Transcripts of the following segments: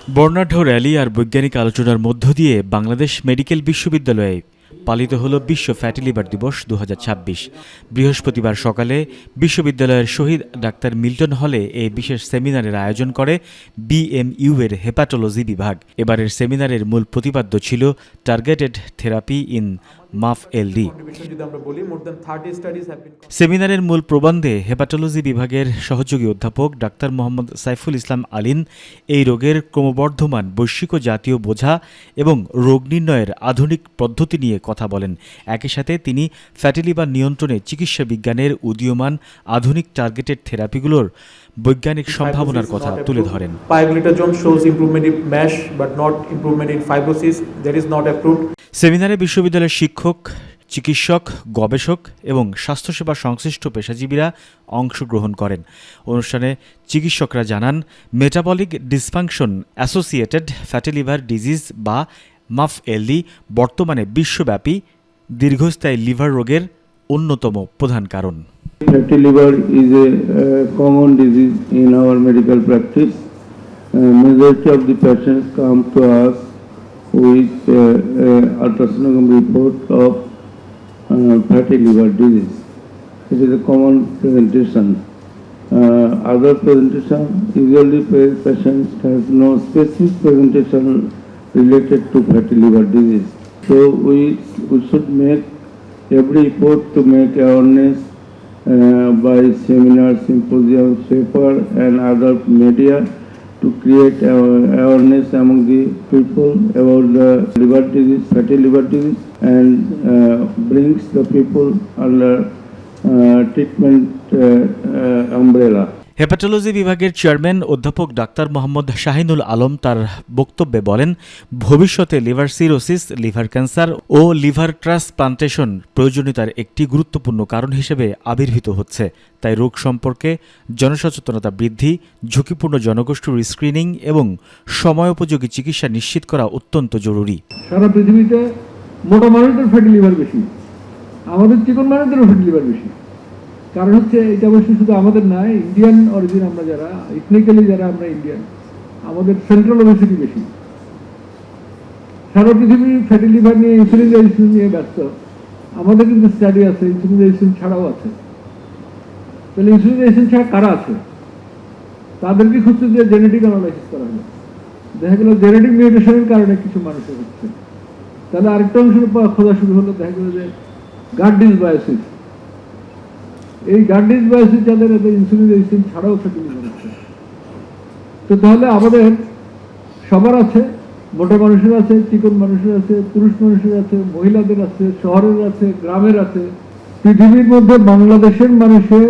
বর্ণাঢ্য র্যালি আর বৈজ্ঞানিক আলোচনার মধ্য দিয়ে বাংলাদেশ মেডিকেল বিশ্ববিদ্যালয়ে পালিত হল বিশ্ব ফ্যাটি লিভার দিবস ২০২৬। বৃহস্পতিবার সকালে বিশ্ববিদ্যালয়ের শহীদ ডাক্তার মিল্টন হলে এই বিশেষ সেমিনারের আয়োজন করে বিএমইউ এর হেপাটোলজি বিভাগ। এবারের সেমিনারের মূল প্রতিপাদ্য ছিল টার্গেটেড থেরাপি ইন MAF-LD। সেমিনারের মূল প্রবন্ধে হেপাটোলজি বিভাগের সহযোগী অধ্যাপক ডাক্তার মোহাম্মদ সাইফুল ইসলাম আলীন এই রোগের ক্রমবর্ধমান বৈশ্বিক ও জাতীয় বোঝা এবং রোগ নির্ণয়ের আধুনিক পদ্ধতি নিয়ে কথা বলেন। একই সাথে তিনি ফ্যাটি লিভার নিয়ন্ত্রণে চিকিৎসা বিজ্ঞানের উদীয়মান আধুনিক টার্গেটেড থেরাপিগুলোর বৈজ্ঞানিক সম্ভাবনার কথা তুলে ধরেন। সেমিনারে বিশ্ববিদ্যালয়ের শিক্ষক, চিকিৎসক, গবেষক এবং স্বাস্থ্যসেবা সংশ্লিষ্ট পেশাজীবীরা অংশগ্রহণ করেন। অনুষ্ঠানে চিকিৎসকরা জানান, metabolic dysfunction associated fatty liver disease বা MAF-LD বর্তমানে বিশ্বব্যাপী দীর্ঘস্থায়ী লিভার রোগের অন্যতম প্রধান কারণ। Fatty liver is a common disease in our medical practice. Majority of the patients come to us with ultrasonography report of fatty liver disease. It is a common presentation. Other presentation, usually patients has no specific presentation related to fatty liver disease. So we should make every effort to make awareness by seminars, symposiums, paper and other media to create awareness among the people about the liver disease, fatty liver disease, and brings the people under treatment umbrella. Hepatology বিভাগের chairman অধ্যাপক doctor Mohammad Shahinul Alam তার বক্তব্যে বলেন, ভবিষ্যতে liver cirrhosis, liver cancer ও liver transplantation প্রয়োজনীয়তার একটি গুরুত্বপূর্ণ কারণ হিসেবে আবির্ভূত হচ্ছে। তাই রোগ সম্পর্কে জনসচেতনতা বৃদ্ধি, ঝুঁকিপূর্ণ জনগোষ্ঠীর স্ক্রিনিং এবং সময়োপযোগী চিকিৎসা নিশ্চিত করা অত্যন্ত জরুরি। সারা পৃথিবীতে মোটা মানুষদের ফ্যাটি লিভার বেশি, আমাদের চিকন মানুষদেরও ফ্যাটি লিভার বেশি। কারণ হচ্ছে এটা অবশ্যই শুধু আমাদের না, ইন্ডিয়ান অরিজিন আমরা যারা, ইথনিক্যালি যারা আমরা ইন্ডিয়ান, আমাদের সেন্ট্রাল ওবেসিটি বেশি। সারা পৃথিবী ফ্যাটি লিভার নিয়ে, ইনসুলিন রেজিস্ট্যান্স নিয়ে ব্যস্ত। আমাদের কিন্তু স্টাডি আছে ইনসুলিন রেজিস্ট্যান্স ছাড়াও আছে। তাহলে ইনসুলিন রেজিস্ট্যান্স ছাড়া কারা আছে, তাদেরকে খুঁজতে দিয়ে জেনেটিক অ্যানালাইসিস করা হলো, দেখা গেল জেনেটিক মিউটেশনের কারণে কিছু মানুষের হচ্ছে। তাহলে আরেকটা অংশ খোঁজা শুরু হলো, দেখা গেল যে গাট ডিসবায়োসিস। এই গাট ডিসবায়োসিস যাদের ইনসুলিন রেজিস্ট্যান্স ছাড়াও ফ্যাটি লিভার হচ্ছে। তো তাহলে আমাদের সবার আছে, মোটা মানুষের আছে, চিকন মানুষের আছে, পুরুষ মানুষের আছে, মহিলাদের আছে, শহরের আছে, গ্রামের আছে। পৃথিবীর মধ্যে বাংলাদেশের মানুষের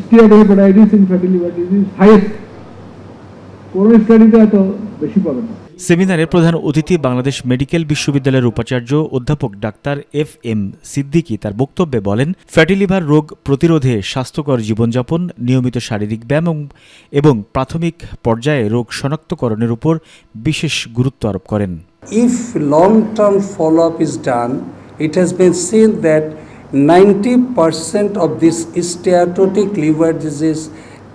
steatohepatitis in fatty liver disease highest. কোন স্টাডিতে এত বেশি পাবে না। সেমিনারে প্রধান অতিথি বাংলাদেশ মেডিকেল বিশ্ববিদ্যালয়ের উপাচার্য অধ্যাপক ডাক্তার FM সিদ্দিকী তার বক্তব্যে বলেন, ফ্যাটি লিভার রোগ প্রতিরোধে স্বাস্থ্যকর জীবনযাপন, নিয়মিত শারীরিক ব্যায়াম এবং প্রাথমিক পর্যায়ে রোগ শনাক্তকরণের উপর বিশেষ গুরুত্ব আরোপ করেন। If long-term follow-up is done, it has been seen that 90% of this steatotic liver disease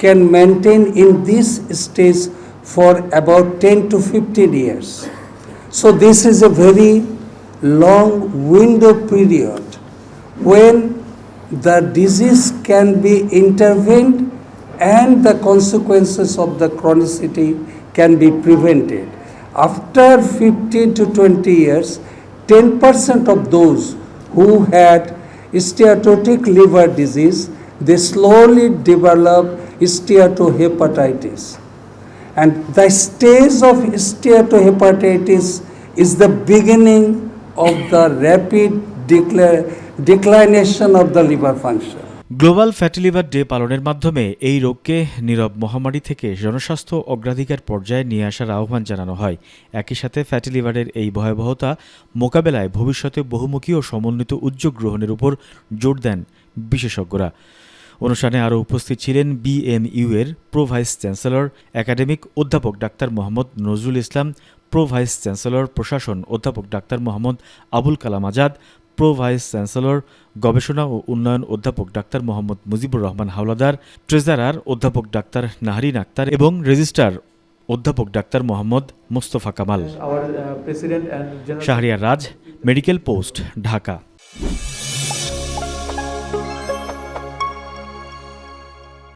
can maintain in this stage for about 10 to 15 years. So this is a very long window period when the disease can be intervened and the consequences of the chronicity can be prevented. After 15 to 20 years, 10% of those who had steatotic liver disease, they slowly develop steatohepatitis. And the stage of steatohepatitis is the beginning of the rapid declination of the liver function. Global fatty liver day পালনের মাধ্যমে এই রোগকে নীরব মহামারী থেকে জনস্বাস্থ্য অগ্রাধিকার পর্যায়ে নিয়ে আসার আহ্বান জানানো হয়। একই সাথে ফ্যাটি লিভারের এই ভয়াবহতা মোকাবেলায় ভবিষ্যতে বহুমুখী ও সমন্বিত উদ্যোগ গ্রহণের উপর জোর দেন বিশেষজ্ঞরা। অনুষ্ঠানে আরও উপস্থিত ছিলেন বিএমইউ এর প্রো ভাইস চ্যান্সেলর একাডেমিক অধ্যাপক doctor Mohammad Nazrul Islam, pro vice chancellor প্রশাসন অধ্যাপক doctor Mohammad Abul Kalam Azad, pro vice chancellor গবেষণা ও উন্নয়ন অধ্যাপক ডাক্তার মোহাম্মদ মুজিবুর রহমান হাওলাদার, ট্রেজারার অধ্যাপক ডাক্তার নাহরিন আক্তার এবং রেজিস্ট্রার অধ্যাপক doctor Mohammad Mostafa Kamal. Our President and General Shahriar Raj, medical post, Dhaka.